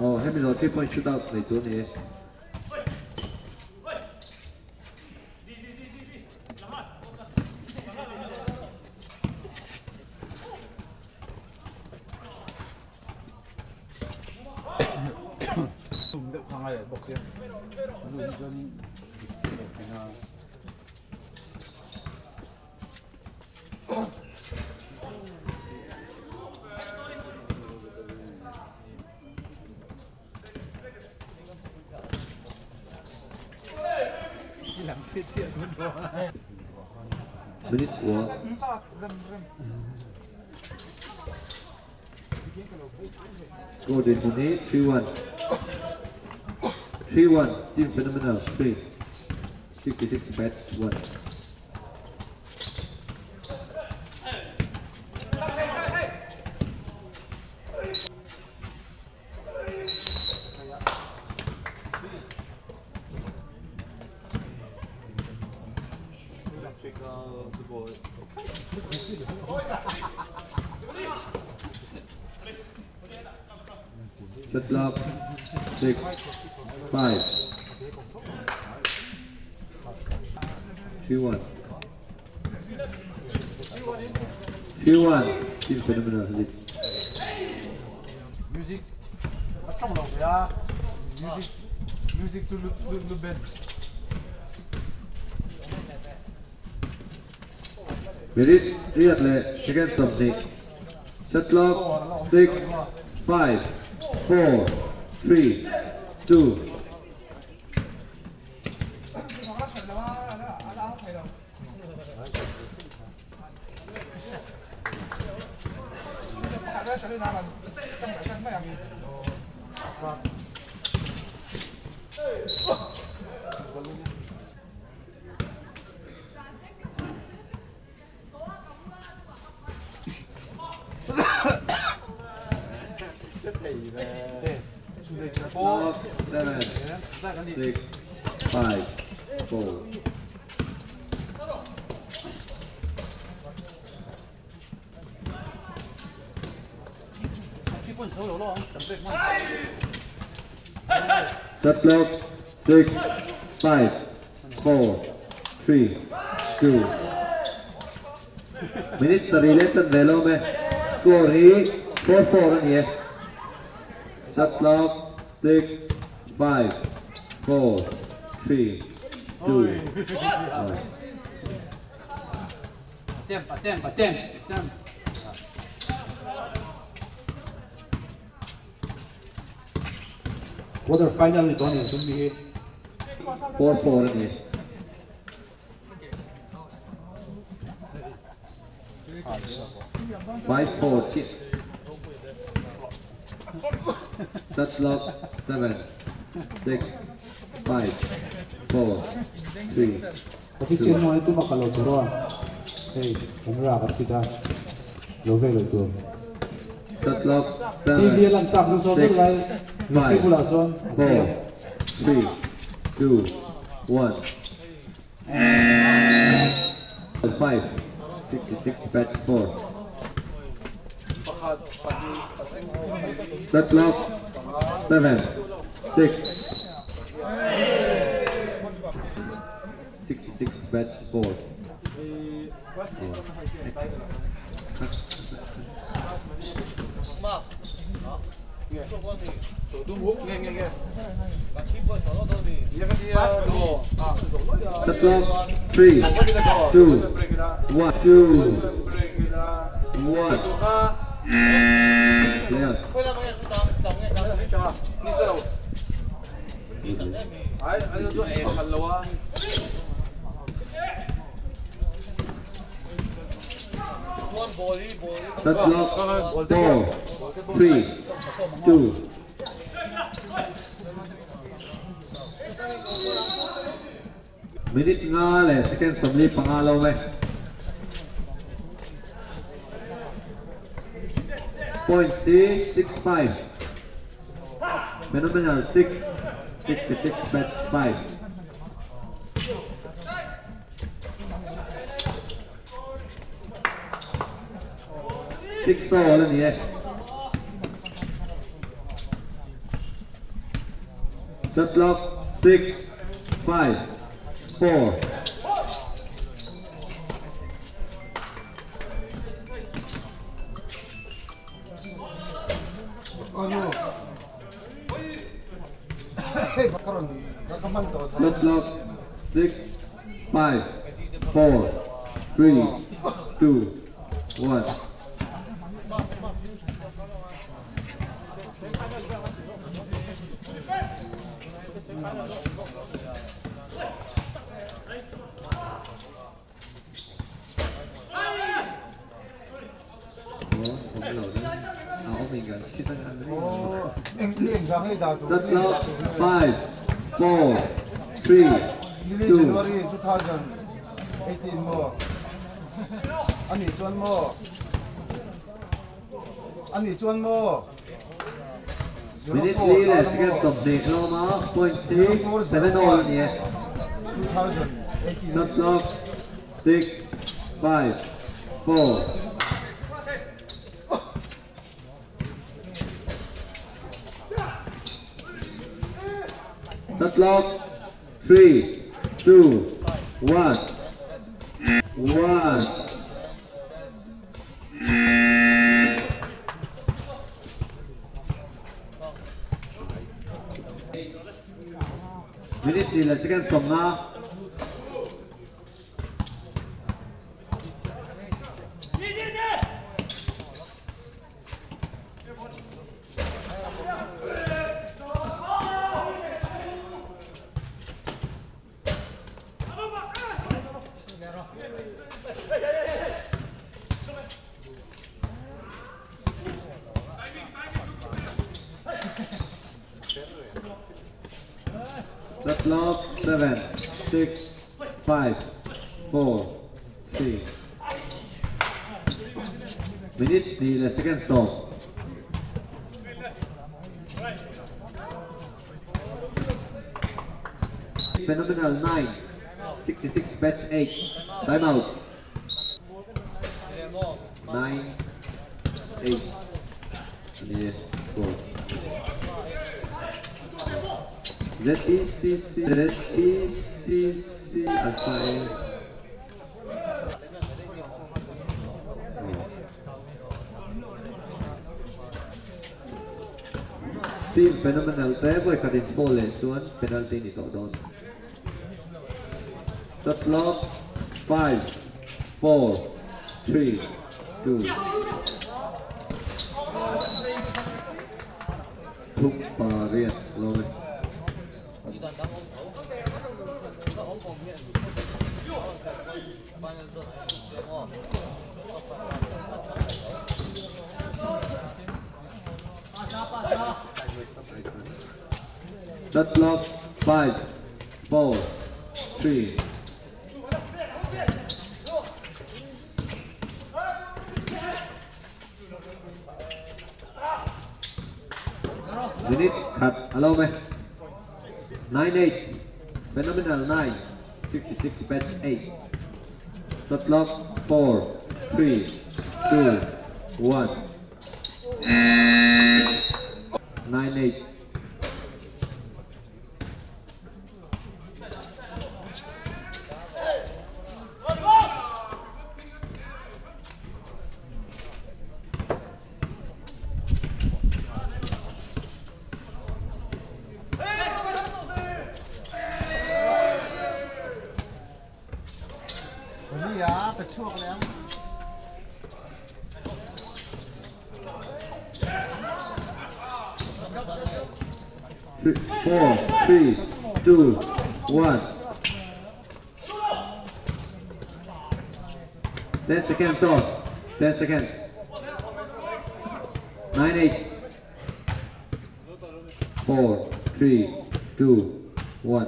Oh, hay bây giờ 3-point shootout này tuần này. Minute của Golden Money 3-1 Team Phenomenal 3 66 match 1. Shot clock 6, 5, 3-1. 3-1 Team Phenomenal lead. Music. Trong đầu ya. Music to look bad. Ready? Read le second something. Shot clock 6, 5, 4, 3, 2. Four, 7, 6, 5, 4. Shot clock 6, 5, 4, 3, 2. Minute sarili sandalo में score ही 4-4 है. Shot clock 6, 5, 4, 3, 2, 1. Attempt. Quarter final ito niya, sumbihi. 4-4 niya. Five, 4, chip. Shot clock 7, 6, 5, 4, 3. Official mo ito makalodoro. Hey, kamera ka kita. Love ito. Shot clock 7, TV lang chak ng soto lai. 5, 4, 3, 2, 1. 5, 66 batch 4. Shot clock 7, 6, 66 batch 4. Shot clock 3, 2, 1, 2, 1. Clear. Shot clock 4, 3, 2. Minute nga le, second samli pangalaw me. Point 665. Phenomenal 6, 66 batch 5. Six to wala niya. Shot clock 6, 5, 4. Shot clock 6, 5, 4, 3, 2, 1. Shot clock 5, 4, 3, 2. January 2018 mo. Ani chuan mo. Ani chuan mo. Minute lead against the break. Loma, 0.6, 7 all here. 2018. Shot clock 6, 5, 4. Shot clock 3, 2, 1. 1. Minute lead against the break. Shot clock 7, 6, 5, 4, 3. Minute lead against the Phenomenal 9, 66 batch 8. Time out. 9, 8. And score. ZECC and 5. Team Phenomenal tayo boy kadin pole soon penalty nito doon. Shot clock 5, 4, 3, 2. Thúc pa rin rồi. Shot clock 5, 4, 3. Minute cut. Hello me. 9-8. Phenomenal 9. 66 batch 8. Shot clock 4, 3, 2, 1. 9-8. Chhuakแล้ว 4, 3, 2, 1. 10 seconds on. 10 seconds. 9-8. 4, 3, 2, 1.